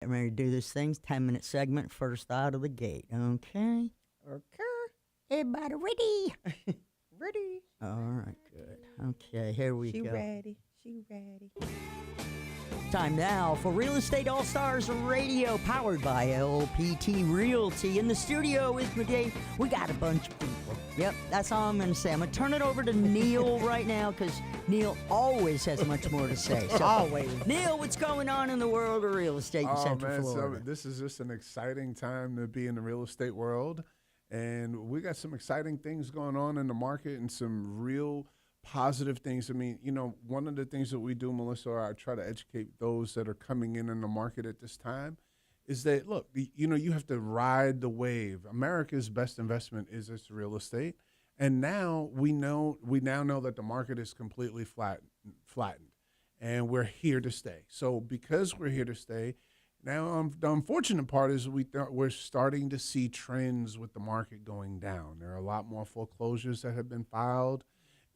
Getting ready to do this thing. 10-minute segment, first out of the gate. Okay. Okay. Everybody ready? Ready. All right, good. Okay, here we She go. ready. She ready. Time now for Real Estate All Stars Radio, powered by LPT Realty. In the studio with me today, we got a bunch of people. Yep, that's all I'm going to say. I'm going to turn it over to Neil right now because Neil always has much more to say. So, Always. Neil, what's going on in the world of real estate in Central Florida? So this is just an exciting time to be in the real estate world. And we got some exciting things going on in the market and some real positive things. I mean, one of the things that we do, Melissa, or I try to educate those that are coming in the market at this time, is that, look, you have to ride the wave. America's best investment is its real estate. And now we now know that the market is completely flattened, and we're here to stay. So because we're here to stay, now the unfortunate part is we're starting to see trends with the market going down. There are a lot more foreclosures that have been filed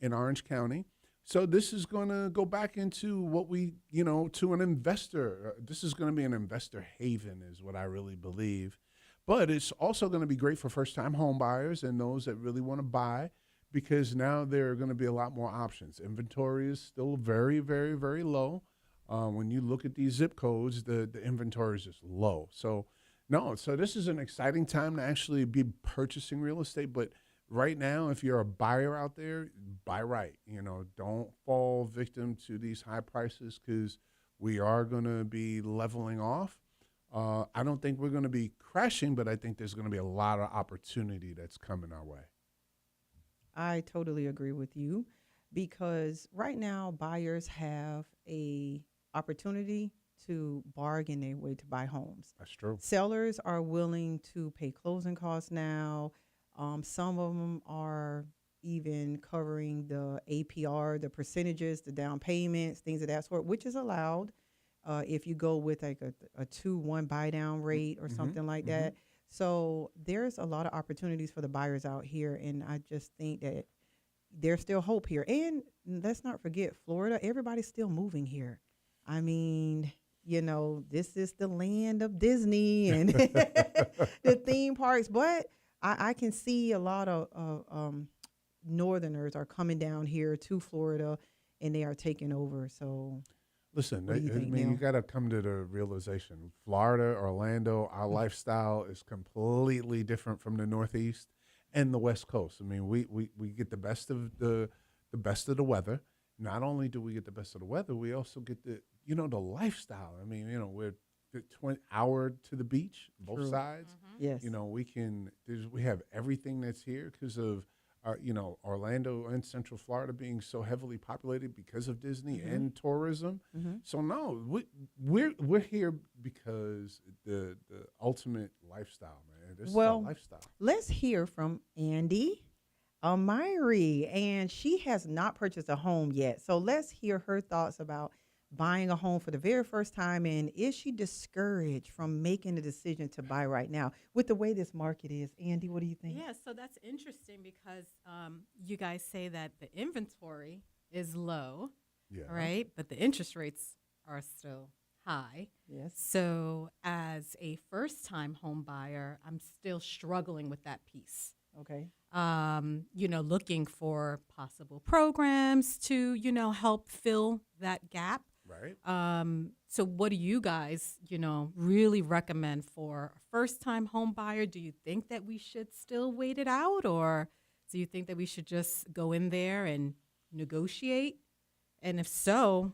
in Orange County. So this is going to go back into what to an investor. This is going to be an investor haven is what I really believe. But it's also going to be great for first-time home buyers and those that really want to buy, because now there are going to be a lot more options. Inventory is still very, very, very low. When you look at these zip codes, the inventory is just low. So this is an exciting time to actually be purchasing real estate. But right now, if you're a buyer out there, buy right. Don't fall victim to these high prices, because we are going to be leveling off. I don't think we're going to be crashing, but I think there's going to be a lot of opportunity that's coming our way. I totally agree with you, because right now buyers have a opportunity to bargain their way to buy homes. That's true. Sellers are willing to pay closing costs now. Some of them are even covering the APR, the percentages, the down payments, things of that sort, which is allowed if you go with like a 2-1 buy down rate or something like that. So there's a lot of opportunities for the buyers out here, and I just think that there's still hope here. And let's not forget, Florida, everybody's still moving here. I mean, this is the land of Disney and the theme parks, but I can see a lot of Northerners are coming down here to Florida, and they are taking over. So listen, what do you think, Neil? you got to come to the realization. Florida, Orlando, our lifestyle is completely different from the Northeast and the West Coast. I mean, we get the best of the best of the weather. Not only do we get the best of the weather, we also get the lifestyle. I mean, we're 20 hour to the beach, both True. sides. Yes. We have everything that's here because of our, Orlando and Central Florida being so heavily populated because of Disney and tourism. So no, we're here because the ultimate lifestyle, man. This is our lifestyle. Let's hear from Andy Amiri, and she has not purchased a home yet. So let's hear her thoughts about buying a home for the very first time, and is she discouraged from making the decision to buy right now with the way this market is? Andy, what do you think? Yeah, so that's interesting because you guys say that the inventory is low, right? But the interest rates are still high. Yes. So as a first-time home buyer, I'm still struggling with that piece. Okay. Looking for possible programs to, help fill that gap. Right. So what do you guys, really recommend for a first-time home buyer? Do you think that we should still wait it out, or do you think that we should just go in there and negotiate? And if so,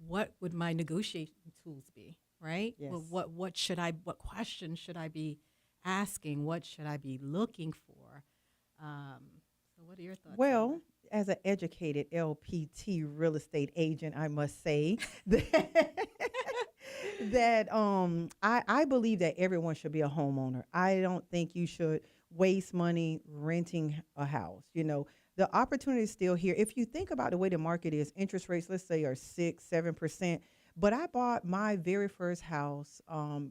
what would my negotiation tools be, right? Yes. Well, what questions should I be asking? What should I be looking for? So what are your thoughts? Well, as an educated LPT real estate agent, I must say that I believe that everyone should be a homeowner. I don't think you should waste money renting a house. The opportunity is still here. If you think about the way the market is, interest rates, let's say, are 6-7%. But I bought my very first house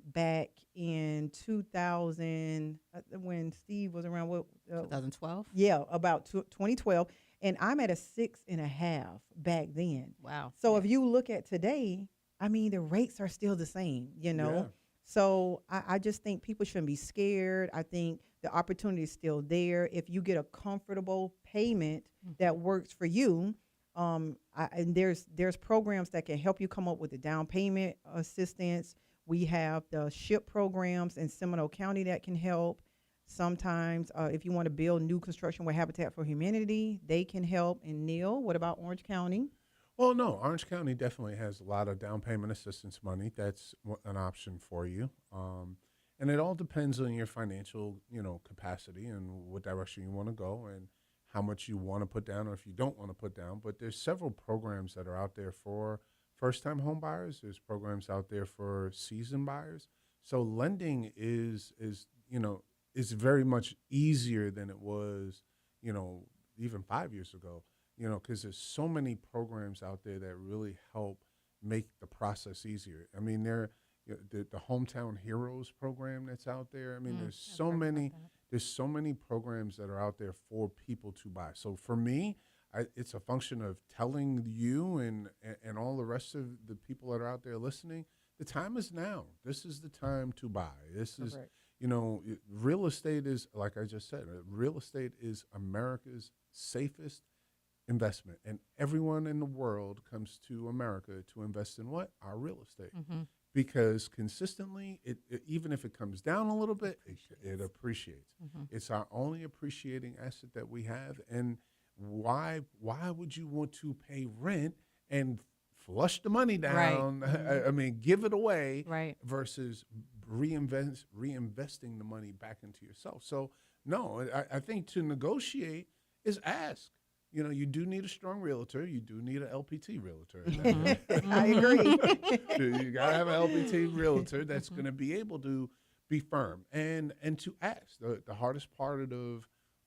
back in 2000 when Steve was around. 2012? Yeah, about 2012. And I'm at a 6.5 back then. Wow. So if you look at today, I mean, the rates are still the same, you know? Yeah. So I just think people shouldn't be scared. I think the opportunity is still there. If you get a comfortable payment that works for you, and there's programs that can help you come up with the down payment assistance. We have the SHIP programs in Seminole County that can help. Sometimes if you want to build new construction with Habitat for Humanity, they can help. And Neil, what about Orange County? Well, no, Orange County definitely has a lot of down payment assistance money. That's an option for you. And it all depends on your financial, capacity and what direction you want to go and how much you want to put down or if you don't want to put down. But there's several programs that are out there for first-time home buyers. There's programs out there for seasoned buyers. So lending is very much easier than it was, even 5 years ago. Because there's so many programs out there that really help make the process easier. I mean, the Hometown Heroes program that's out there. I mean, there's so many programs that are out there for people to buy. So for me, it's a function of telling you and all the rest of the people that are out there listening, the time is now. This is the time to buy. This is, real estate is, like I just said, real estate is America's safest investment, and everyone in the world comes to America to invest in what? Our real estate. Because consistently, even if it comes down a little bit, it appreciates. It's our only appreciating asset that we have. And why would you want to pay rent and flush the money down? Right. I mean, give it away Right. versus reinvesting the money back into yourself. So, no, I think to negotiate is ask. You do need a strong realtor. You do need an LPT realtor. I agree. You got to have an LPT realtor that's going to be able to be firm and to ask. The hardest part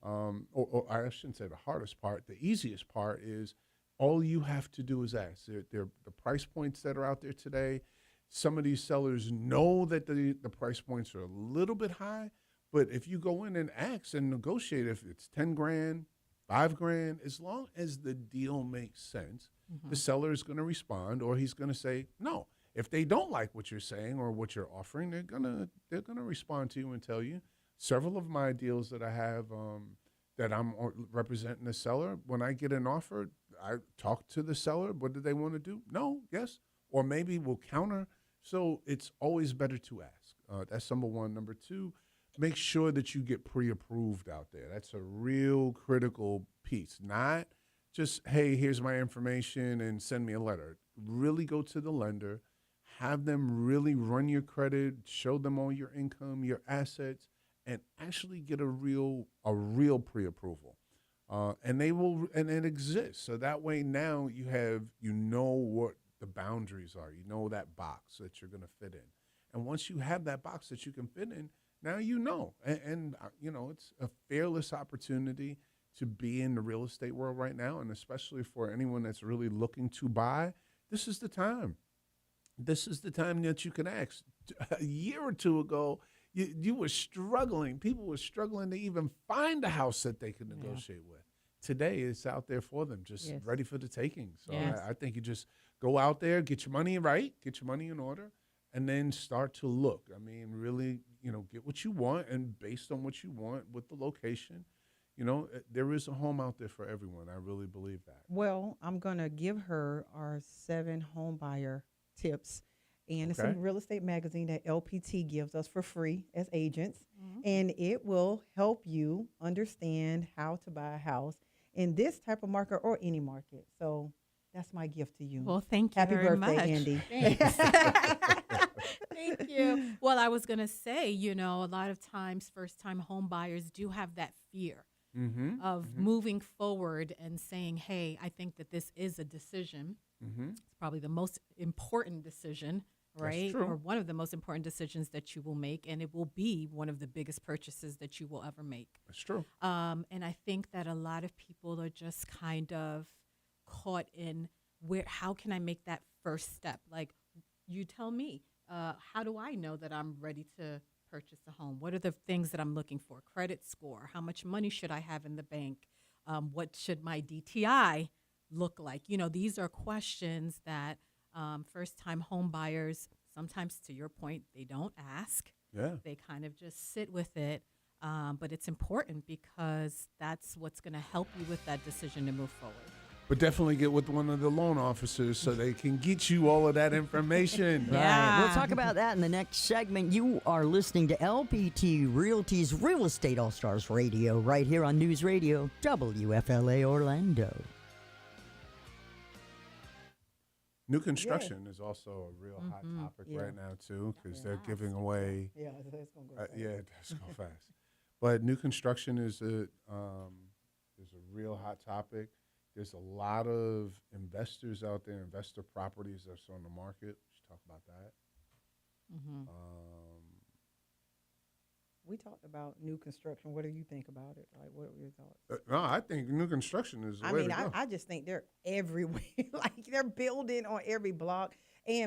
or I shouldn't say the hardest part, the easiest part is all you have to do is ask. The price points that are out there today, some of these sellers know that the price points are a little bit high, but if you go in and ask and negotiate, if it's 10 grand, $5,000, as long as the deal makes sense, the seller is going to respond, or he's going to say no. If they don't like what you're saying or what you're offering, they're gonna respond to you and tell you. Several of my deals that I have that I'm representing the seller, when I get an offer, I talk to the seller. What do they want to do? No, yes, or maybe we'll counter. So it's always better to ask. That's number one. Number two, make sure that you get pre-approved out there. That's a real critical piece. Not just, hey, here's my information and send me a letter. Really go to the lender, have them really run your credit, show them all your income, your assets, and actually get a real pre-approval. And it exists. So that way now you know what the boundaries are. You know that box that you're going to fit in. And once you have that box that you can fit in, now and it's a fearless opportunity to be in the real estate world right now, and especially for anyone that's really looking to buy, this is the time. This is the time that you can ask. A year or two ago, you were struggling. People were struggling to even find a house that they could negotiate with. Today, it's out there for them, just ready for the taking. So I think you just go out there, get your money right, get your money in order, and then start to look. I mean, really, get what you want, and based on what you want with the location, there is a home out there for everyone. I really believe that. Well, I'm going to give her our 7 home buyer tips. And it's a real estate magazine that LPT gives us for free as agents. And it will help you understand how to buy a house in this type of market or any market. So that's my gift to you. Well, thank you Happy very birthday, much. Andy. Thanks. Thank you. Well, I was going to say, a lot of times first-time home buyers do have that fear of moving forward and saying, hey, I think that this is a decision. It's probably the most important decision, right? That's true. Or one of the most important decisions that you will make, and it will be one of the biggest purchases that you will ever make. That's true. And I think that a lot of people are just kind of caught in how can I make that first step? Like, you tell me, how do I know that I'm ready to purchase a home? What are the things that I'm looking for? Credit score. How much money should I have in the bank? What should my DTI look like? These are questions that First-time home buyers, sometimes to your point, they don't ask. Yeah. They kind of just sit with it. But it's important because that's what's going to help you with that decision to move forward. But definitely get with one of the loan officers so they can get you all of that information. Yeah. Right. We'll talk about that in the next segment. You are listening to LPT Realty's Real Estate All Stars Radio right here on News Radio WFLA Orlando. New construction is also a real hot topic Yeah. right now too, because they're Yes. giving away. Yeah, it's gonna go. Yeah, it does go fast. But new construction is a real hot topic. There's a lot of investors out there, investor properties that's on the market. We should talk about that. Mm-hmm. We talked about new construction. What do you think about it? Like, what are your thoughts? No, I think new construction is the I way mean, to go. I just think they're everywhere. Like they're building on every block,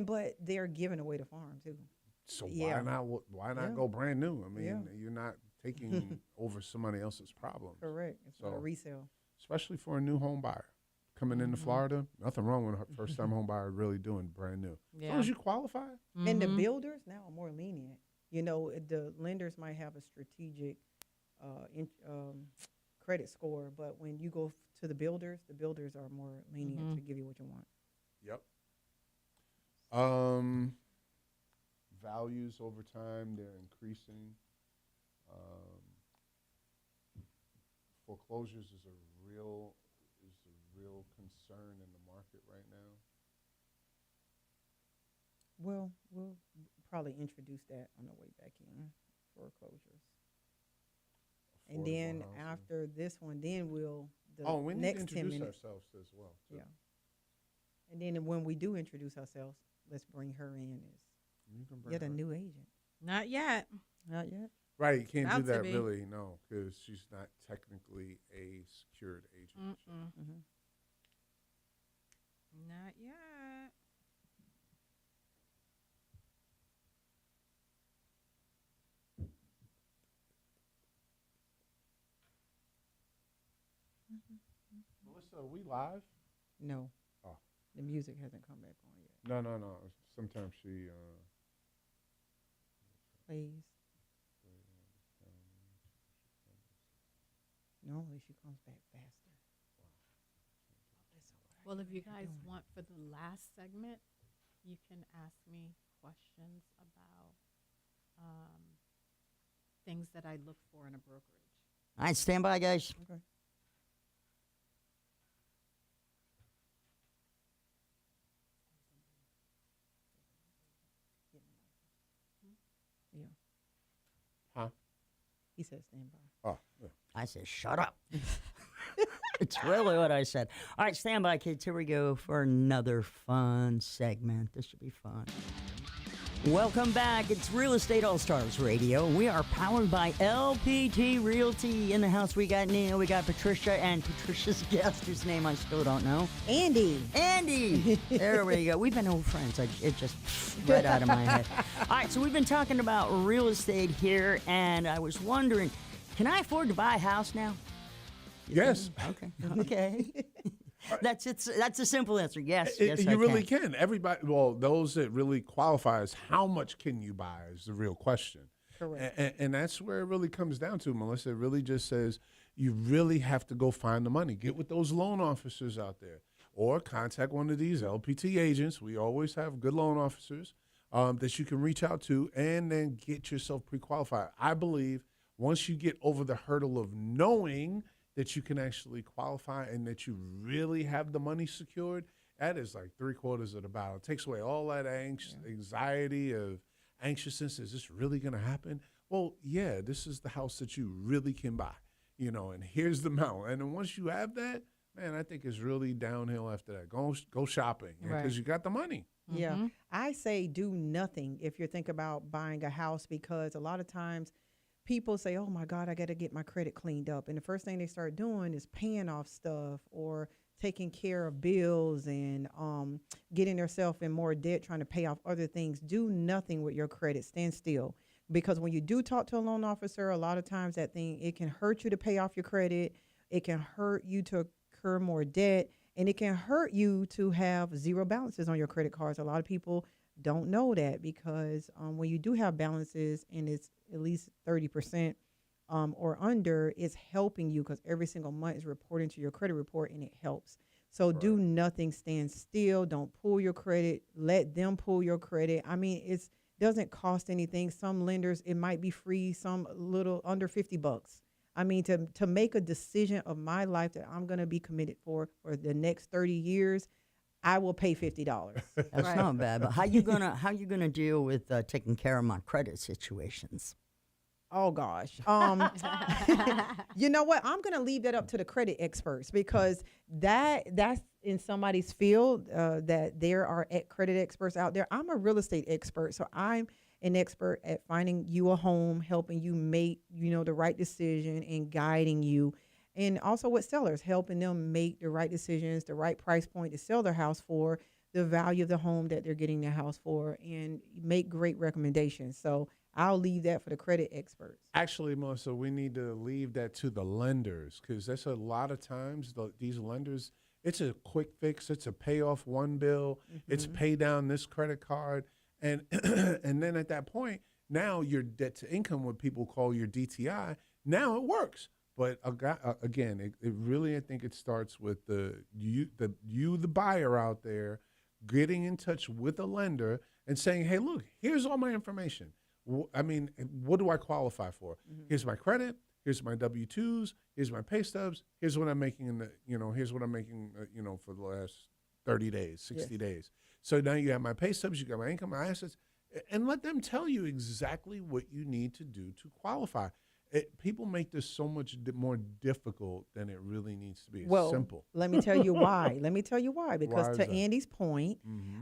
but they're giving away the farm too. So Yeah. why not Yeah. go brand new? I mean, Yeah. you're not taking over somebody else's problems. Correct. It's not a So- resale. Especially for a new home buyer coming into Florida. Nothing wrong with a first-time home buyer really doing brand new. As long as you qualify. And the builders now are more lenient. You know, the lenders might have a strategic credit score, but when you go to the builders are more lenient to give you what you want. Yep. Values over time, they're increasing. Foreclosures is a real concern in the market right now. Well, we'll probably introduce that on the way back in, foreclosures. And then Affordable housing. after this one, then we'll, the we need to next 10 introduce minutes. ourselves as well. Too. Yeah. And then when we do introduce ourselves, let's bring her in You can bring as yet a her. new agent. Not yet. Not yet? Right, you can't About do to that be. really, no, because she's not technically a secured agent. so. Mm-hmm. Not yet. Melissa, are we live? No. Oh. The music hasn't come back on yet. No. Sometimes she. Please. Normally she comes back faster. Well, if you guys want for the last segment, you can ask me questions about things that I look for in a brokerage. All right, stand by, guys. Okay. Yeah. Huh? He said stand by. Oh, yeah. I said, shut up. It's really what I said. All right, stand by, kids. Here we go for another fun segment. This should be fun. Welcome back. It's Real Estate All Stars Radio. We are powered by LPT Realty. In the house, we got Neil, we got Patricia, and Patricia's guest, whose name I still don't know. Andy. Andy! There we go. We've been old friends. It just right out of my head. All right, so we've been talking about real estate here, and I was wondering, can I afford to buy a house now? Yes. Okay. Okay. That's a simple answer. Yes. Yes, you I really can. Everybody, well, those that really qualify is how much can you buy is the real question. Correct. And that's where it really comes down to, Melissa. It really just says you really have to go find the money. Get with those loan officers out there or contact one of these LPT agents. We always have good loan officers that you can reach out to and then get yourself pre-qualified. I believe once you get over the hurdle of knowing that you can actually qualify and that you really have the money secured, that is like 3/4 of the battle. It takes away all that anxiety of anxiousness. Is this really going to happen? Well, yeah, this is the house that you really can buy, and here's the amount. And then once you have that, man, I think it's really downhill after that. Go shopping because Right. you got the money. Yeah. I say do nothing if you're thinking about buying a house, because a lot of times people say, oh my God, I got to get my credit cleaned up. And the first thing they start doing is paying off stuff or taking care of bills and getting themselves in more debt, trying to pay off other things. Do nothing with your credit. Stand still. Because when you do talk to a loan officer, a lot of times it can hurt you to pay off your credit. It can hurt you to incur more debt. And it can hurt you to have zero balances on your credit cards. A lot of people don't know that because when you do have balances and it's at least 30% or under, it's helping you because every single month is reporting to your credit report and it helps. So do nothing, stand still, don't pull your credit, let them pull your credit. I mean, it's doesn't cost anything. Some lenders, it might be free, some little under $50. I mean, to make a decision of my life that I'm going to be committed for the next 30 years, I will pay $50. That's Right. not bad. But how you gonna deal with taking care of my credit situations? Oh gosh. You know what? I'm gonna leave that up to the credit experts because that's in somebody's field. That there are credit experts out there. I'm a real estate expert, so I'm an expert at finding you a home, helping you make the right decision, and guiding you. And also with sellers, helping them make the right decisions, the right price point to sell their house for, the value of the home that they're getting their house for, and make great recommendations. So I'll leave that for the credit experts. Actually, Melissa, we need to leave that to the lenders because that's a lot of times these lenders, it's a quick fix. It's a pay off one bill. It's pay down this credit card. And and then at that point, now your debt to income, what people call your DTI, now it works. But again, it really, I think it starts with the buyer out there getting in touch with a lender and saying, hey, look, here's all my information. I mean, what do I qualify for? Here's my credit. Here's my W-2s. Here's my pay stubs. Here's what I'm making here's what I'm making, for the last 30 days, 60 days. So now you have my pay stubs, you got my income, my assets, and let them tell you exactly what you need to do to qualify. People make this so much more difficult than it really needs to be. It's simple. Let me tell you why. Because is to that? Andy's point,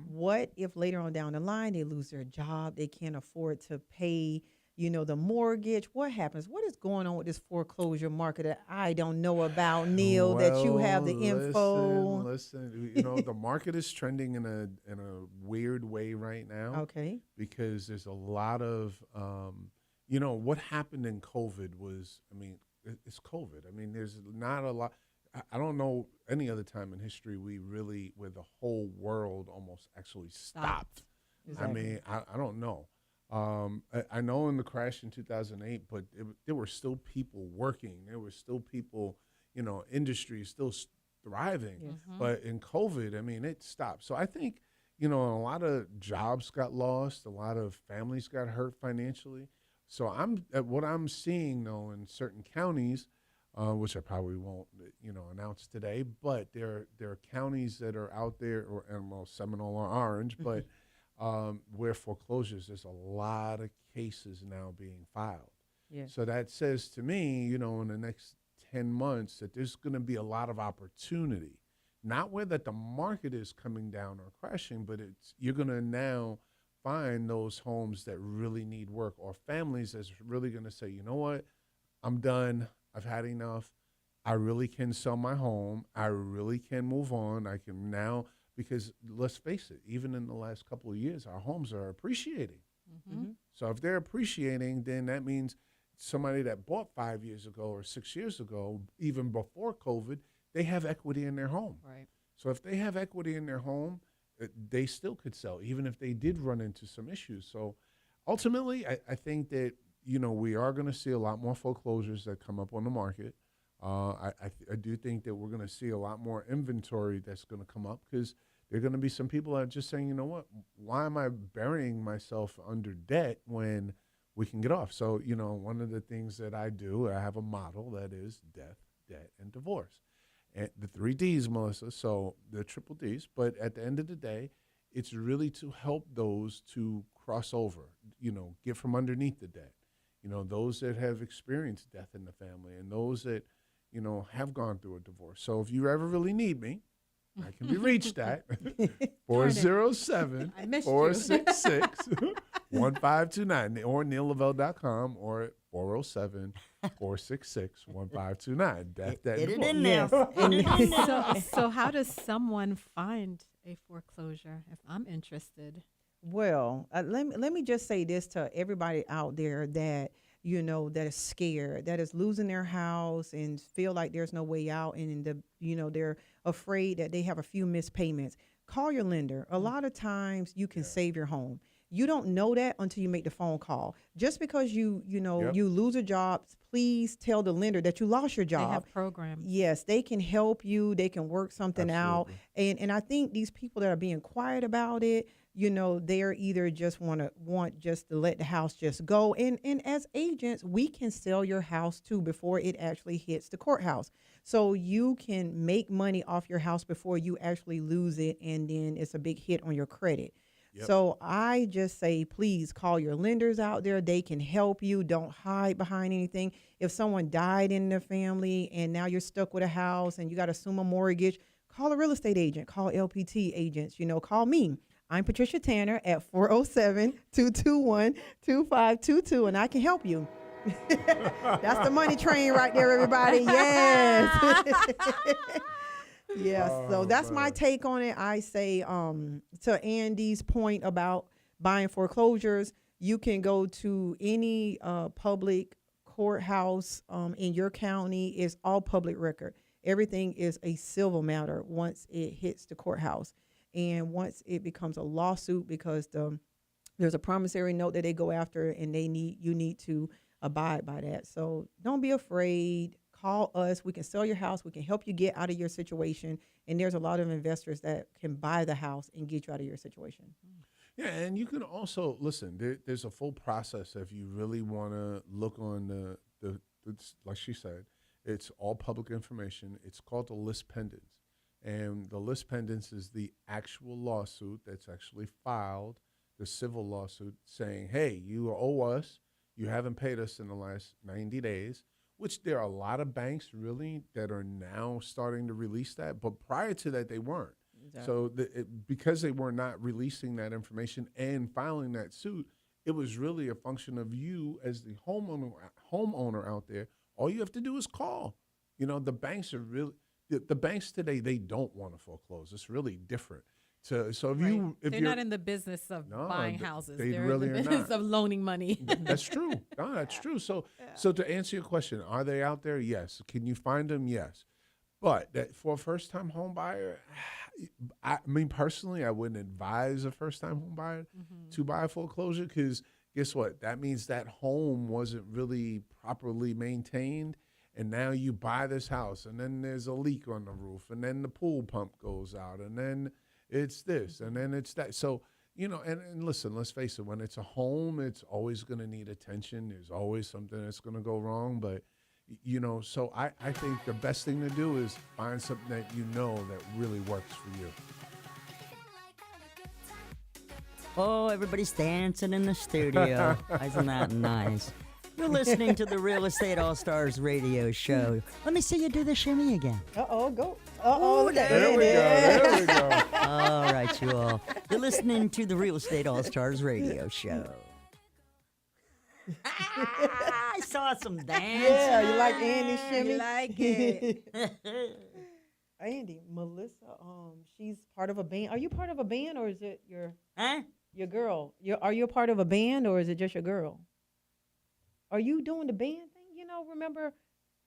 what if later on down the line they lose their job, they can't afford to pay, the mortgage? What happens? What is going on with this foreclosure market that I don't know about, Neil, that you have the info? Listen, the market is trending in a weird way right now. Okay. Because there's a lot of what happened in COVID was, it's COVID. I mean, there's not a lot. I don't know any other time in history where the whole world almost actually stopped. Exactly. I mean, I don't know. I know in the crash in 2008, but there were still people working. There were still people, industry still thriving. Yes. But in COVID, I mean, it stopped. So I think, a lot of jobs got lost. A lot of families got hurt financially. So what I'm seeing though in certain counties, which I probably won't, announce today, but there are counties that are out there, Seminole or Orange, but where foreclosures, there's a lot of cases now being filed. Yeah. So that says to me, in the next 10 months that there's going to be a lot of opportunity, not where that the market is coming down or crashing, but you're going to now find those homes that really need work, or families that's really going to say, you know what, I'm done. I've had enough. I really can sell my home. I really can move on. I can now, because let's face it, even in the last couple of years, our homes are appreciating. So if they're appreciating, then that means somebody that bought 5 years ago or 6 years ago, even before COVID, they have equity in their home. Right. So if they have equity in their home, they still could sell, even if they did run into some issues. So ultimately, I think that, we are going to see a lot more foreclosures that come up on the market. I do think that we're going to see a lot more inventory that's going to come up because there are going to be some people that are just saying, you know what, why am I burying myself under debt when we can get off? So, one of the things that I do, I have a model that is death, debt, and divorce. And the 3 Ds, Melissa, so the triple Ds. But at the end of the day, it's really to help those to cross over, get from underneath the debt. Those that have experienced death in the family and those that, have gone through a divorce. So if you ever really need me, I can be reached at 407 I missed 466 1529 or neillavelle.com or 407-466-1529. Death, debt, Get and it in divorce. there. Get it in there. So how does someone find a foreclosure if I'm interested? Well, let me just say this to everybody out there that, that is scared, that is losing their house and feel like there's no way out, and they're afraid that they have a few missed payments. Call your lender. A lot of times you can save your home. You don't know that until you make the phone call. Just because you lose a job, please tell the lender that you lost your They job. have programs. Yes, they can help you. They can work something out. Absolutely. And I think these people that are being quiet about it, they're either just want just to let the house just go. And as agents, we can sell your house too before it actually hits the courthouse. So you can make money off your house before you actually lose it, and then it's a big hit on your credit. Yep. So I just say, please call your lenders out there. They can help you. Don't hide behind anything. If someone died in the family and now you're stuck with a house and you got to assume a mortgage, call a real estate agent, call LPT agents, call me. I'm Patricia Tanner at 407-221-2522, and I can help you. That's the money train right there, everybody. Yes. Yes. So that's my take on it. I say, to Andy's point about buying foreclosures, you can go to any public courthouse in your county. It's all public record. Everything is a civil matter once it hits the courthouse. And once it becomes a lawsuit, because there's a promissory note that they go after, and you need to abide by that. So don't be afraid. Call us. We can sell your house. We can help you get out of your situation. And there's a lot of investors that can buy the house and get you out of your situation. Yeah, and you can also listen. There's a full process if you really want to look on the like she said, it's all public information. It's called the lis pendens, and the lis pendens is the actual lawsuit that's actually filed, the civil lawsuit saying, hey, you owe us. You haven't paid us in the last 90 days. Which there are a lot of banks really that are now starting to release that, but prior to that they weren't. Exactly. So because they were not releasing that information and filing that suit, it was really a function of you as the homeowner out there. All you have to do is call. The banks are really the banks today. They don't want to foreclose. It's really different. So if They're not in the business of buying houses. They They're really in the are business not. of loaning money. That's true. No, that's true. So to answer your question, are they out there? Yes. Can you find them? Yes. But that for a first-time home buyer, I mean, personally, I wouldn't advise a first-time home buyer to buy a foreclosure, because guess what? That means that home wasn't really properly maintained. And now you buy this house, and then there's a leak on the roof, and then the pool pump goes out, and then it's this, and then it's that. So, and listen, let's face it, when it's a home, it's always going to need attention. There's always something that's going to go wrong. But, so I think the best thing to do is find something that that really works for you. Oh, everybody's dancing in the studio. Isn't that nice? You're listening to the Real Estate All-Stars radio show. Let me see you do the shimmy again. Uh-oh, go. Uh-oh, look at There we go. There we go. All right, you all. You're listening to the Real Estate All-Stars radio show. I saw some dancing. Yeah, you like Andy shimmy? You like it. Andy, Melissa, she's part of a band. Are you part of a band, or is it your girl? Are you a part of a band, or is it just your girl? Are you doing the band thing? Remember?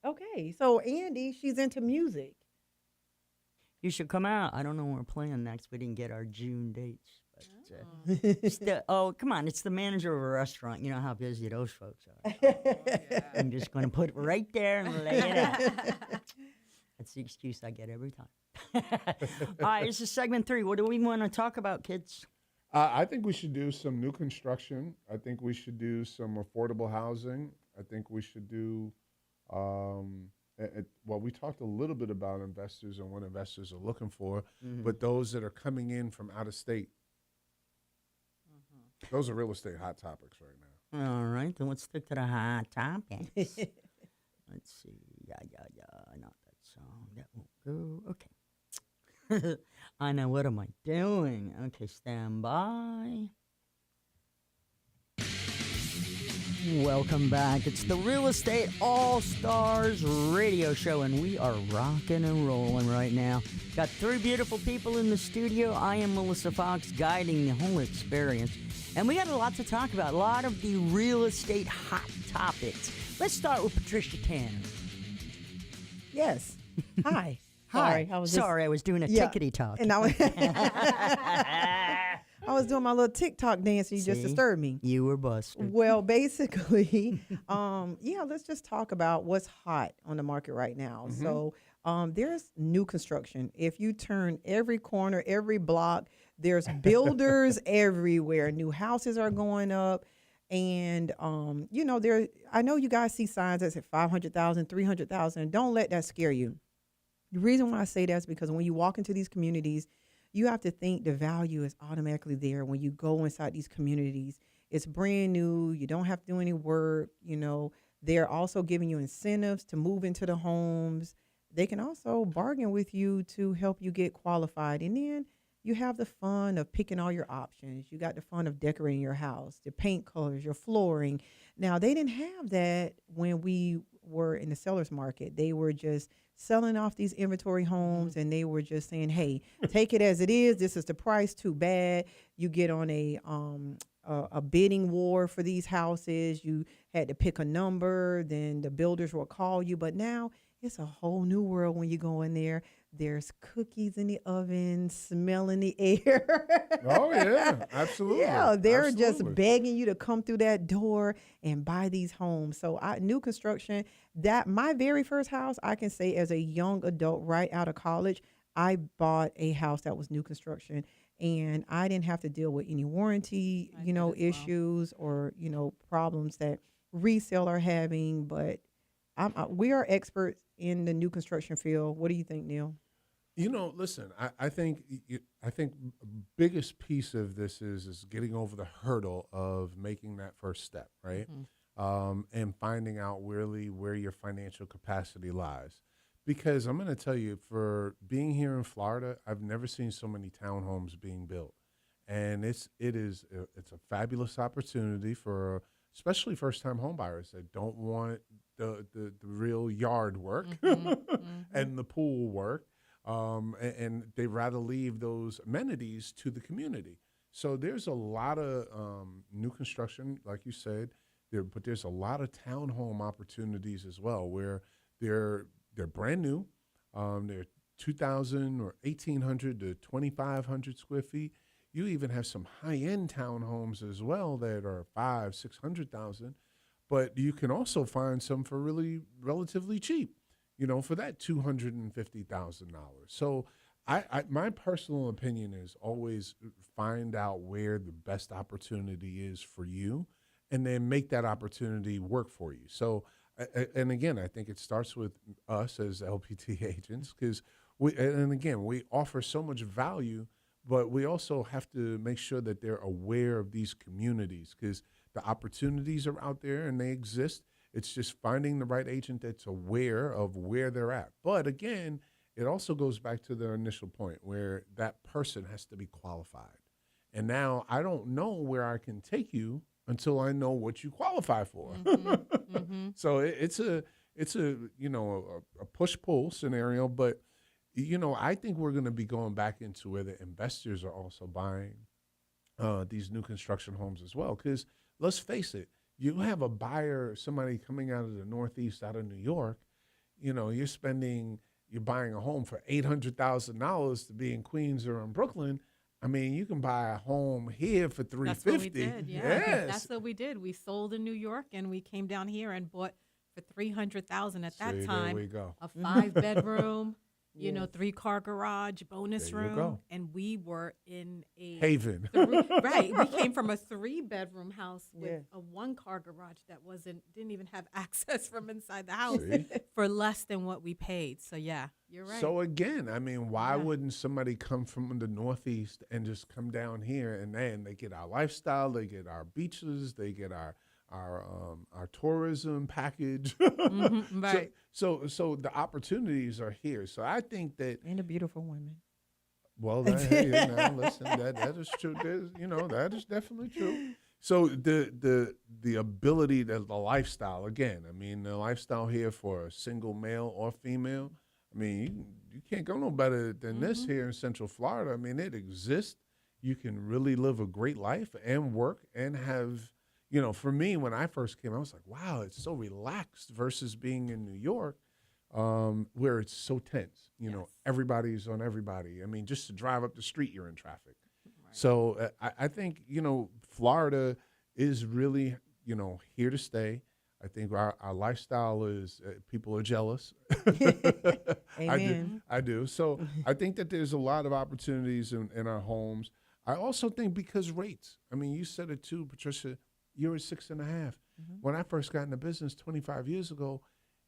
Okay, so Andy, she's into music. You should come out. I don't know when we're playing next. We didn't get our June dates. But, come on. It's the manager of a restaurant. You know how busy those folks are. I'm just going to put it right there and lay it out. That's the excuse I get every time. All right, this is segment 3. What do we want to talk about, kids? I think we should do some new construction. I think we should do some affordable housing. I think we should do, we talked a little bit about investors and what investors are looking for, but those that are coming in from out of state. Those are real estate hot topics right now. All right, then let's stick to the hot topics. Let's see. Yeah. Not that song. That won't go. Okay. I know. What am I doing? Okay, stand by. Welcome back. It's the Real Estate All Stars radio show, and we are rocking and rolling right now. Got three beautiful people in the studio. I am Melissa Fox, guiding the whole experience. And we got a lot to talk about, a lot of the real estate hot topics. Let's start with Patricia Tanner. Yes. Hi. Hi. Sorry, I was just- Sorry, I was doing a Yeah. tickety talk. And I was, I was doing my little TikTok dance and you just See? disturbed me. You were busted. Well, basically, let's just talk about what's hot on the market right now. So there's new construction. If you turn every corner, every block, there's builders everywhere. New houses are going up. And, I know you guys see signs that say 500,000, 300,000. Don't let that scare you. The reason why I say that is because when you walk into these communities, you have to think the value is automatically there when you go inside these communities. It's brand new. You don't have to do any work. They're also giving you incentives to move into the homes. They can also bargain with you to help you get qualified. And then you have the fun of picking all your options. You got the fun of decorating your house, the paint colors, your flooring. Now, they didn't have that when we were in the seller's market. They were just selling off these inventory homes, and they were just saying, hey, take it as it is. This is the price. Too bad. You get on a bidding war for these houses. You had to pick a number. Then the builders will call you. But now it's a whole new world when you go in there. There's cookies in the oven, smell in the air. Oh, yeah, absolutely. Yeah, they're just Absolutely. begging you to come through that door and buy these homes. So new construction, that my very first house, I can say as a young adult right out of college, I bought a house that was new construction, and I didn't have to deal with any warranty, I did as well. issues or, problems that resale are having. But we are experts in the new construction field. What do you think, Neil? Listen, I think biggest piece of this is getting over the hurdle of making that first step, right? And finding out really where your financial capacity lies. Because I'm going to tell you, for being here in Florida, I've never seen so many townhomes being built, and it's a fabulous opportunity for especially first-time homebuyers that don't want the real yard work and the pool work. And they'd rather leave those amenities to the community. So there's a lot of new construction, like you said, but there's a lot of townhome opportunities as well, where they're brand new. They're 2,000 or 1,800 to 2,500 square feet. You even have some high-end townhomes as well that are 500,000-600,000. But you can also find some for really relatively cheap, for that $250,000. So my personal opinion is always find out where the best opportunity is for you and then make that opportunity work for you. So, and again, I think it starts with us as LPT agents because we offer so much value, but we also have to make sure that they're aware of these communities because the opportunities are out there and they exist. It's just finding the right agent that's aware of where they're at. But again, it also goes back to the initial point where that person has to be qualified. And now I don't know where I can take you until I know what you qualify for. So it's a push-pull scenario. But, I think we're going to be going back into where the investors are also buying these new construction homes as well. Because let's face it, you have a buyer, somebody coming out of the Northeast, out of New York, you're buying a home for $800,000 to be in Queens or in Brooklyn. I mean, you can buy a home here for $350,000. That's what we did. Yeah, Yes. that's what we did. We sold in New York and we came down here and bought for $300,000 at that See, time. there we go. A 5-bedroom, 3-car garage, bonus There you room, go. and we were in a Haven. right. We came from a 3-bedroom house with Yeah. a 1-car garage that didn't even have access from inside the house See? for less than what we paid. So yeah, you're right. So again, I mean, why Yeah. wouldn't somebody come from the Northeast and just come down here and then they get our lifestyle, they get our beaches, they get our tourism package. Right. So the opportunities are here. So I think that And the beautiful women. well, hey, now listen, that is true. That is definitely true. So the ability, the lifestyle, again, I mean, the lifestyle here for a single male or female, I mean, you can't go no better than this here in Central Florida. I mean, it exists. You can really live a great life and work and have, you know, for me, when I first came, I was like, wow, it's so relaxed versus being in New York, where it's so tense. You know, everybody's on everybody. I mean, just to drive up the street, you're in traffic. Right. So I think, you know, Florida is really, you know, here to stay. I think our lifestyle is, people are jealous. Amen. I do. So I think that there's a lot of opportunities in our homes. I also think because rates, I mean, you said it too, Patricia, you're at 6.5. When I first got into business 25 years ago,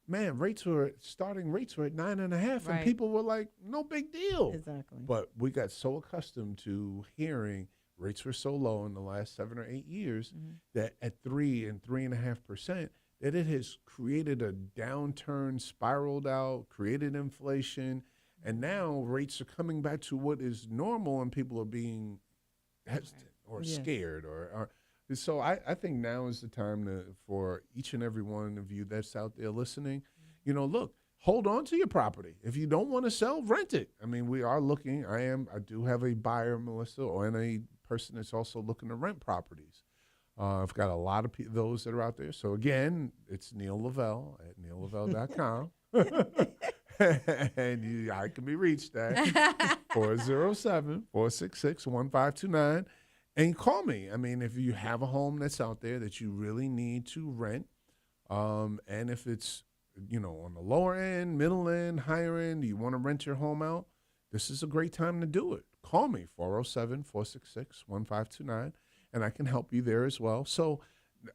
man, starting rates were at 9.5, and people were like, no big deal. Exactly. But we got so accustomed to hearing rates were so low in the last 7 or 8 years that at 3 and 3.5%, that it has created a downturn, spiraled out, created inflation, and now rates are coming back to what is normal, and people are being hesitant or scared. Or so I think now is the time for each and every one of you that's out there listening, you know, look, hold on to your property. If you don't want to sell, rent it. I mean, we are looking. I do have a buyer, Melissa, and a person that's also looking to rent properties. I've got a lot of those that are out there. So again, it's Neil Lavelle at neillavelle.com. And I can be reached at 407-466-1529. And call me. I mean, if you have a home that's out there that you really need to rent, and if it's, you know, on the lower end, middle end, higher end, you want to rent your home out, this is a great time to do it. Call me, 407-466-1529, and I can help you there as well. So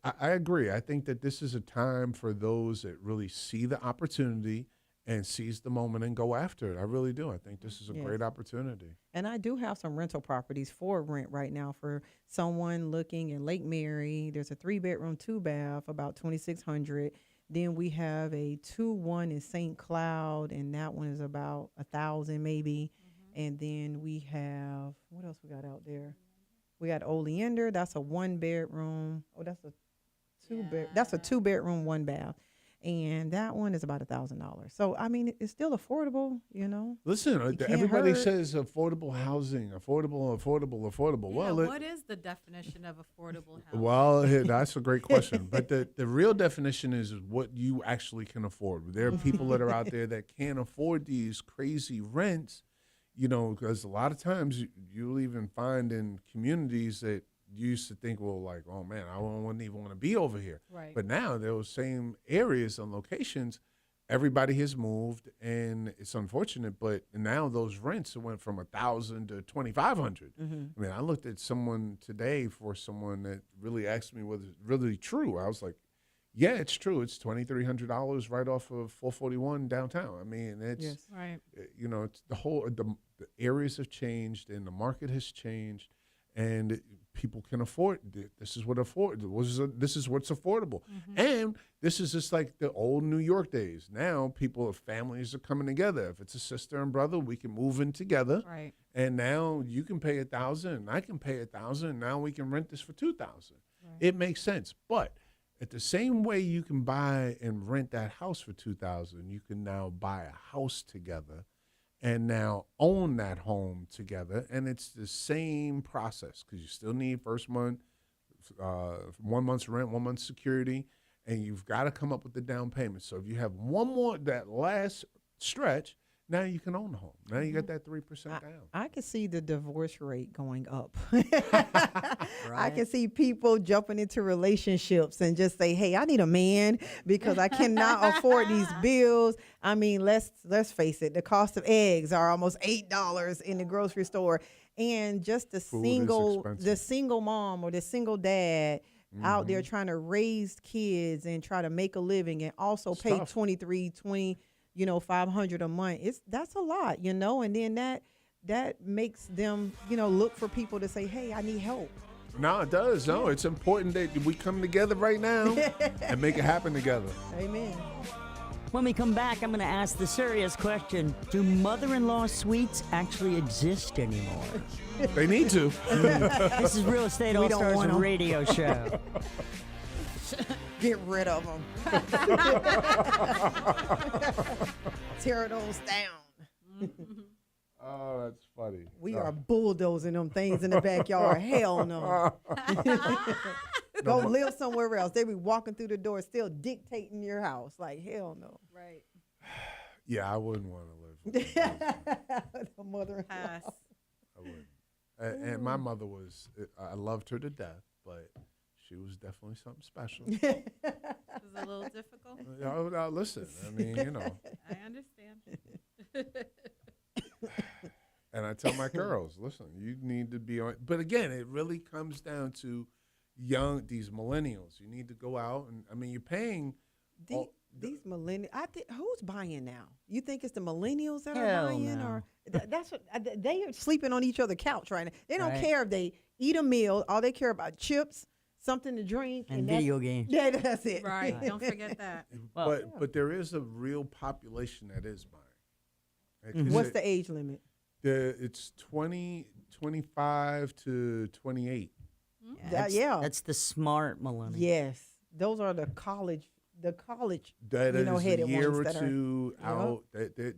I agree. I think that this is a time for those that really see the opportunity and seize the moment and go after it. I really do. I think this is a great opportunity. And I do have some rental properties for rent right now for someone looking in Lake Mary. There's a 3-bedroom, 2-bath, about $2,600. Then we have a 2-1 in St. Cloud, and that one is about $1,000 maybe. And then we have, what else we got out there? We got Oleander. That's a 1-bedroom. Oh, that's a 2-bedroom, 1-bath. And that one is about $1,000. So, I mean, it's still affordable, you know. Listen, everybody says affordable housing, affordable. Yeah, Well, what is the definition of affordable housing? Well, that's a great question. But the real definition is what you actually can afford. There are people that are out there that can't afford these crazy rents, you know, because a lot of times you'll even find in communities that you used to think, well, like, oh, man, I wouldn't even want to be over here. Right. But now those same areas and locations, everybody has moved, and it's unfortunate, but now those rents went from $1,000 to $2,500. I mean, I looked at someone today for someone that really asked me whether it's really true. I was like, yeah, it's true. It's $2,300 right off of 441 downtown. I mean, it's, you know, it's the areas have changed and the market has changed. And people can afford. This is what's affordable, and this is just like the old New York days. Now, families are coming together. If it's a sister and brother, we can move in together. Right. And now you can pay $1,000, and I can pay $1,000. And now we can rent this for $2,000. Right. It makes sense. But at the same way you can buy and rent that house for $2,000, you can now buy a house together and now own that home together. And it's the same process because you still need first month, 1 month's rent, 1 month's security, and you've got to come up with the down payment. So if you have one more, that last stretch, now you can own the home. Now you got that 3% down. I can see the divorce rate going up. I can see people jumping into relationships and just say, hey, I need a man because I cannot afford these bills. I mean, let's face it. The cost of eggs are almost $8 in the grocery store. And just the single mom or the single dad out there trying to raise kids and try to make a living and also pay $500 a month. That's a lot, you know, and then that makes them, you know, look for people to say, hey, I need help. No, it does. No, it's important that we come together right now and make it happen together. Amen. When we come back, I'm going to ask the serious question: do mother-in-law suites actually exist anymore? They need to. This is Real Estate We don't All-Stars want 'em. radio show. Get rid of them. Tear those down. Oh, that's funny. We No. are bulldozing them things in the backyard. Hell no. Go live somewhere else. They be walking through the door still dictating your house. Like, hell no. Right. Yeah, I wouldn't want to live with them. The mother-in-law. Pass. I wouldn't. And my mother was, I loved her to death, but she was definitely something special. This is a little difficult. Listen, I mean, you know, I understand. and I tell my girls, listen, you need to be on. But again, it really comes down to these millennials. You need to go out and, I mean, you're paying. These millennials, who's buying now? You think it's the millennials that are Hell buying, no. or that's what they are sleeping on each other's couch right now? They don't Right. care if they eat a meal. All they care about chips, something to drink, And that's- video games. Yeah, that's it. Right. Don't forget that. Well, But there is a real population that is buying. Right? 'Cause What's the age limit? it's 25 to 28. Yeah. That's the smart millennial. Yes, those are the college. That You know, is a headed year ones or that are- two Yeah. out.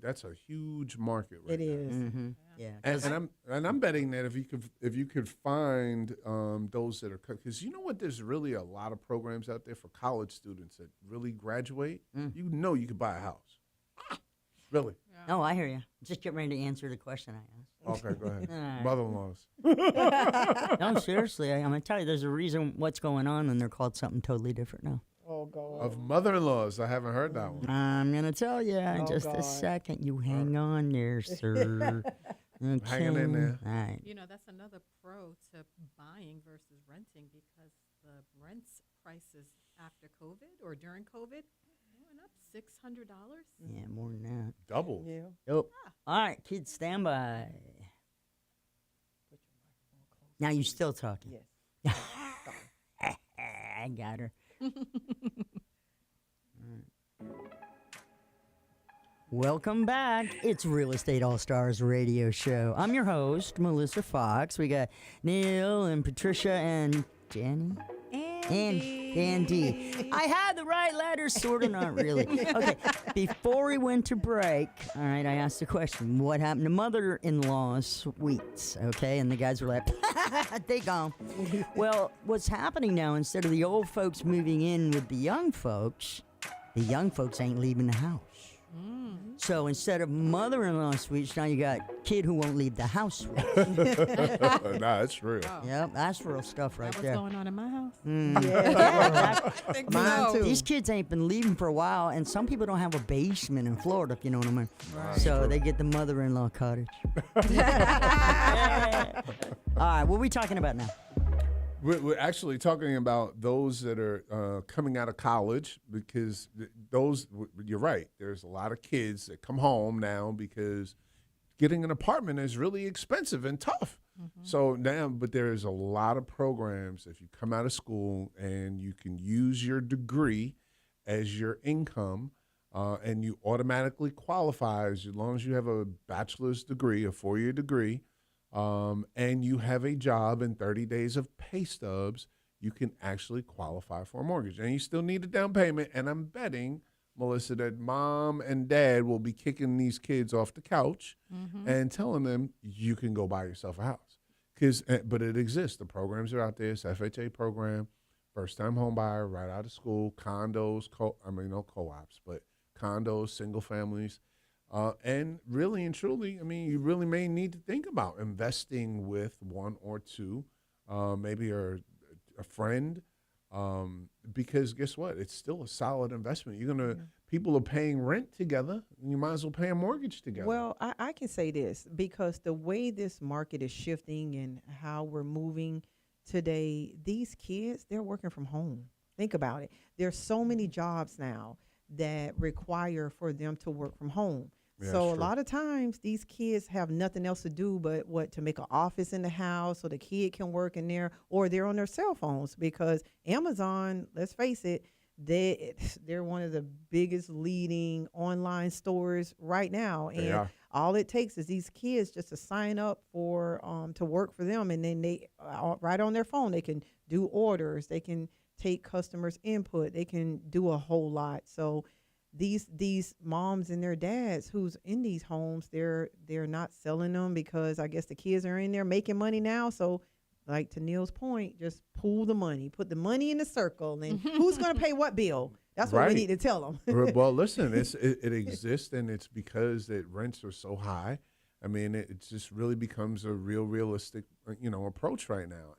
That's a huge market right It now. is. Mm-hmm. Yeah. And I'm betting that if you could find those that are, because you know what, there's really a lot of programs out there for college students that really graduate. You know, you could buy a house. Really? Oh, I hear you. Just get ready to answer the question I asked. Okay, go ahead. All right. Mother-in-laws. No, seriously, I'm gonna tell you, there's a reason what's going on, and they're called something totally different now. Oh God. Of mother-in-laws, I haven't heard that one. I'm gonna tell you in Oh, just God. a second. You hang on there, sir. Okay. Hanging in there. All right. You know, that's another pro to buying versus renting because the rents prices after COVID or during COVID went up $600. Yeah, more than that. Double. Yeah. Yep. All right, kids, stand by. Now you still talking? Yes. I got her. Welcome back. It's Real Estate All Stars radio show. I'm your host, Melissa Fox. We got Neil and Patricia and Jenny. And Andy. I had the right letters, sort of, not really. Okay, before we went to break, all right, I asked the question, what happened to mother-in-law suites? Okay, and the guys were like, they gone. Well, what's happening now, instead of the old folks moving in with the young folks ain't leaving the house. So instead of mother-in-law suites, now you got kid who won't leave the house suite. Nah, that's real. Yep, that's real stuff right That was there. going on in my house. Yeah. I think Mine so. too. These kids ain't been leaving for a while, and some people don't have a basement in Florida, if you know what I mean. So they get the mother-in-law cottage. All right, what are we talking about now? We're actually talking about those that are coming out of college because you're right. There's a lot of kids that come home now because getting an apartment is really expensive and tough. So now, but there's a lot of programs if you come out of school and you can use your degree as your income and you automatically qualify as long as you have a bachelor's degree, a 4-year degree, and you have a job and 30 days of pay stubs, you can actually qualify for a mortgage. And you still need a down payment. And I'm betting, Melissa, that mom and dad will be kicking these kids off the couch and telling them you can go buy yourself a house. But it exists. The programs are out there. It's FHA program, first-time home buyer, right out of school, condos, no co-ops, but condos, single families. And really and truly, I mean, you really may need to think about investing with one or two, maybe a friend, because guess what? It's still a solid investment. People are paying rent together, and you might as well pay a mortgage together. Well, I can say this because the way this market is shifting and how we're moving today, these kids, they're working from home. Think about it. There's so many jobs now that require for them to work from home. Yeah, So that's a true. lot of times these kids have nothing else to do but to make an office in the house so the kid can work in there, or they're on their cell phones because Amazon, let's face it, they're one of the biggest leading online stores right now, They and are. all it takes is these kids just to sign up for to work for them, and then they right on their phone they can do orders, they can take customers' input, they can do a whole lot. So these moms and their dads who's in these homes, they're not selling them because I guess the kids are in there making money now. So like to Neil's point, just pool the money, put the money in the circle, and who's going to pay what bill? That's what Right. we need to tell them. Well, listen, it exists, and it's because that rents are so high. I mean, it just really becomes a realistic, approach right now.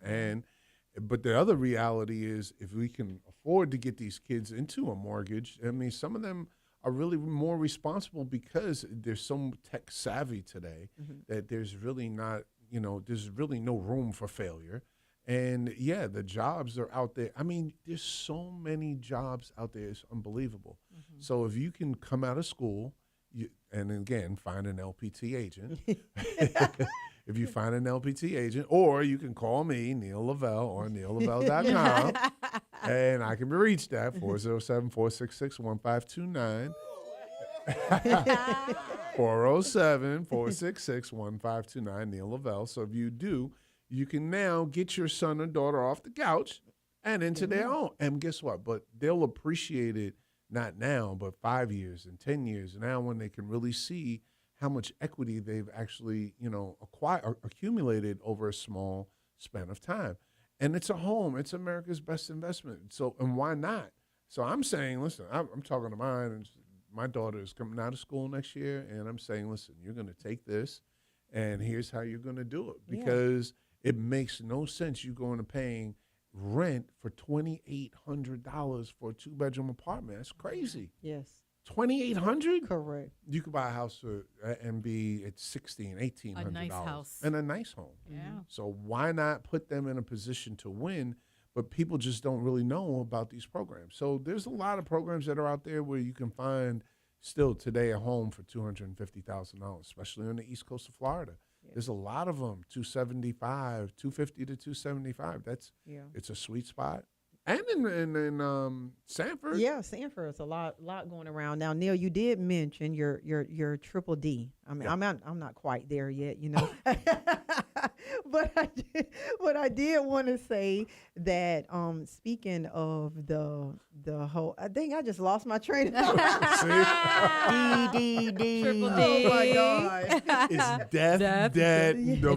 But the other reality is, if we can afford to get these kids into a mortgage, I mean, some of them are really more responsible because they're so tech savvy today that there's really not, there's really no room for failure. And yeah, the jobs are out there. I mean, there's so many jobs out there. It's unbelievable. So if you can come out of school, and again, find an LPT agent. If you find an LPT agent, or you can call me, Neil Lavelle, or neillavelle.com, and I can be reached at 407-466-1529. 407-466-1529, Neil Lavelle. So if you do, you can now get your son or daughter off the couch and into their own. And guess what? But they'll appreciate it, not now, but 5 years and 10 years now, when they can really see how much equity they've actually, accumulated over a small span of time. And it's a home. It's America's best investment. So, and why not? So I'm saying, listen, I'm talking to mine, and my daughter is coming out of school next year, and I'm saying, listen, you're going to take this, and here's how you're going to do it. Because it makes no sense you going to paying rent for $2,800 for a 2-bedroom apartment. That's crazy. Yes. $2,800? Correct. You could buy a house and be at $1,600, $1,800. A nice house. And a nice home. Yeah. So why not put them in a position to win? But people just don't really know about these programs. So there's a lot of programs that are out there where you can find still today a home for $250,000, especially on the east coast of Florida. Yeah. There's a lot of them, $275,000, $250,000 to $275,000. It's a sweet spot. And in Sanford. Yeah, Sanford is a lot going around now. Neil, you did mention your triple D. I mean, I'm not quite there yet, but I did want to say that speaking of the whole, I think I just lost my train of thought. D. Triple D. Oh my God. It's death,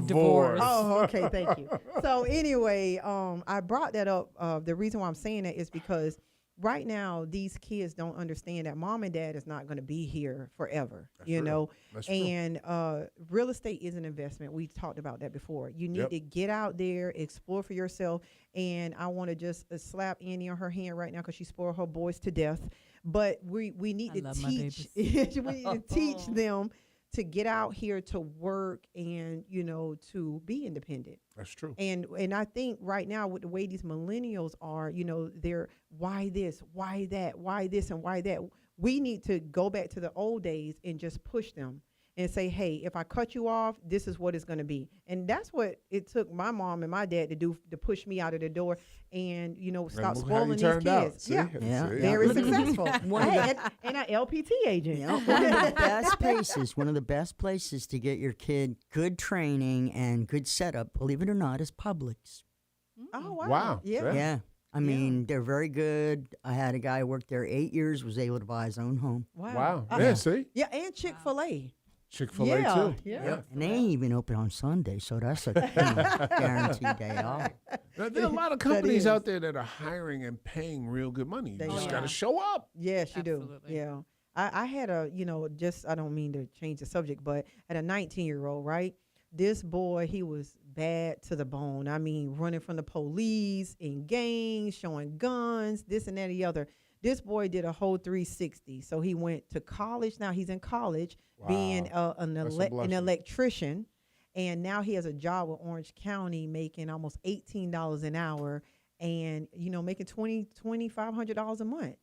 divorce. Oh, okay, thank you. So anyway, I brought that up. The reason why I'm saying that is because right now these kids don't understand that mom and dad is not going to be here forever. That's true. And real estate is an investment. We talked about that before. You need to get out there, explore for yourself. And I want to just slap Annie on her hand right now because she spoiled her boys to death. But we need to teach. We need to teach them to get out here to work and, to be independent. That's true. And I think right now with the way these millennials are, they're why this, why that, why this and why that. We need to go back to the old days and just push them and say, hey, if I cut you off, this is what it's going to be. And that's what it took my mom and my dad to do, to push me out of the door and, stop spoiling these kids. See? Yeah. Very successful. Hey, and an LPT agent. One of the best places to get your kid good training and good setup, believe it or not, is Publix. Oh, wow. Wow. Yeah. I mean, they're very good. I had a guy who worked there 8 years, was able to buy his own home. Wow. Yeah, See? Yeah, and Chick-fil-A. Chick-fil-A too. Yeah. And they ain't even open on Sunday, so that's a guaranteed day off. There are a lot of companies out there that are hiring and paying real good money. You just got to show up. Yes, you do. Absolutely. Yeah. I had I don't mean to change the subject, but at a 19-year-old, right? This boy, he was bad to the bone. I mean, running from the police, in gangs, showing guns, this and that and the other. This boy did a whole 360. So he went to college. Now he's in college being an electrician. And now he has a job with Orange County making almost $18 an hour and, making $2,500 a month,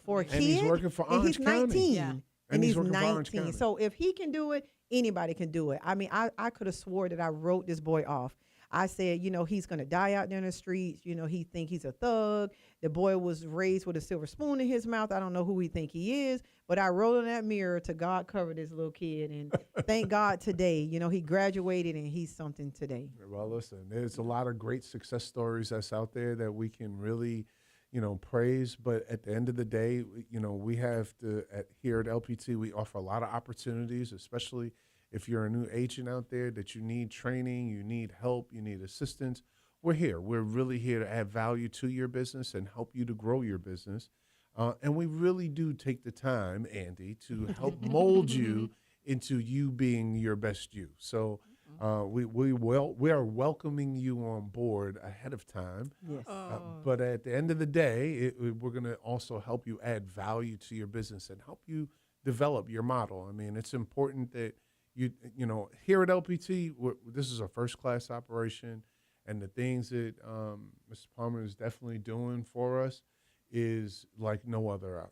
for a kid. And he's working for Orange County. County. 19. Yeah. And he's working for Orange 19. County. So if he can do it, anybody can do it. I mean, I could have swore that I wrote this boy off. I said, he's going to die out there in the streets. He think he's a thug. The boy was raised with a silver spoon in his mouth. I don't know who he think he is, but I rolled in that mirror to God cover this little kid. And thank God today, he graduated and he's something today. Well, listen, there's a lot of great success stories that's out there that we can really, praise. But at the end of the day, we have to, here at LPT, we offer a lot of opportunities, especially if you're a new agent out there that you need training, you need help, you need assistance. We're here. We're really here to add value to your business and help you to grow your business. And we really do take the time, Andy, to help mold you into you being your best you. So we are welcoming you on board ahead of time. Yes. But at the end of the day, we're going to also help you add value to your business and help you develop your model. I mean, it's important that here at LPT, this is a first-class operation, and the things that Mr. Palmer is definitely doing for us is like no other,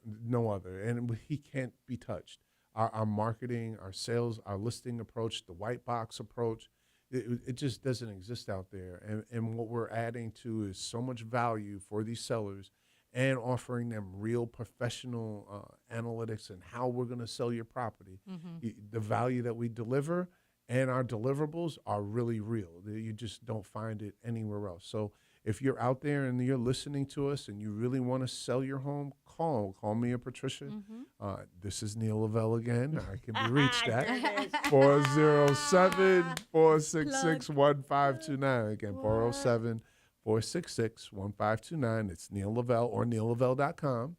and he can't be touched. Our marketing, our sales, our listing approach, the white box approach, it just doesn't exist out there. And what we're adding to is so much value for these sellers and offering them real professional analytics and how we're going to sell your property. The value that we deliver and our deliverables are really real. You just don't find it anywhere else. So if you're out there and you're listening to us and you really want to sell your home, call me or Patricia. This is Neil Lavelle again. I can be reached at 407-466-1529. Again, 407-466-1529. It's Neil Lavelle or neillavelle.com.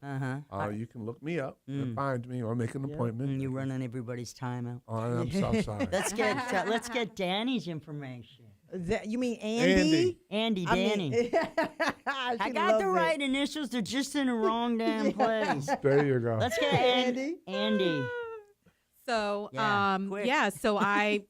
You can look me up and find me or make an appointment. And you're running everybody's time out. Oh, I'm so sorry. Let's get Danny's information. You mean Andy? Danny. I got love the right initials. They're just in the wrong damn place. There you go. Let's get Andy. So, quick. so I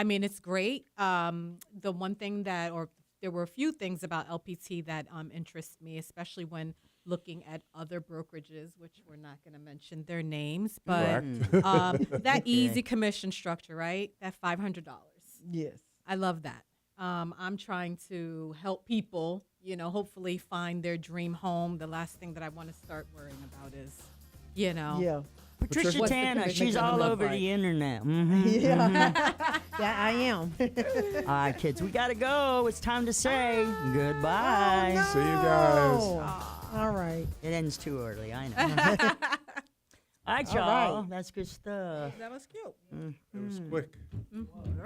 mean, it's great. The one thing there were a few things about LPT that interest me, especially when looking at other brokerages, which we're not going to mention their names, but that easy commission structure, right? That $500. Yes. I love that. I'm trying to help people, hopefully find their dream home. The last thing that I want to start worrying about is, Yeah. Patricia What's the Tanner, commission she's gonna all look over like? the internet. Yeah. That I am. All right, kids, we got to go. It's time to say goodbye. See you guys. All right. It ends too early, I know. All right, All y'all. right. That's good stuff. that was cute. It was quick.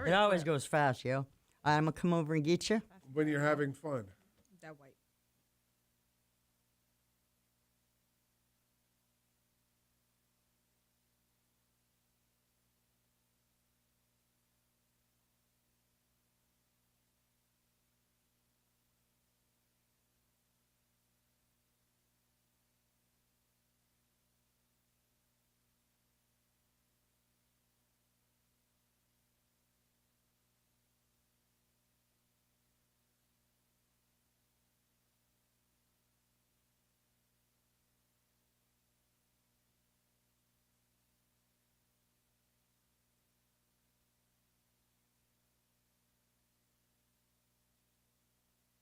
It always goes fast, yo. I'm going to come over and get you. When you're having fun.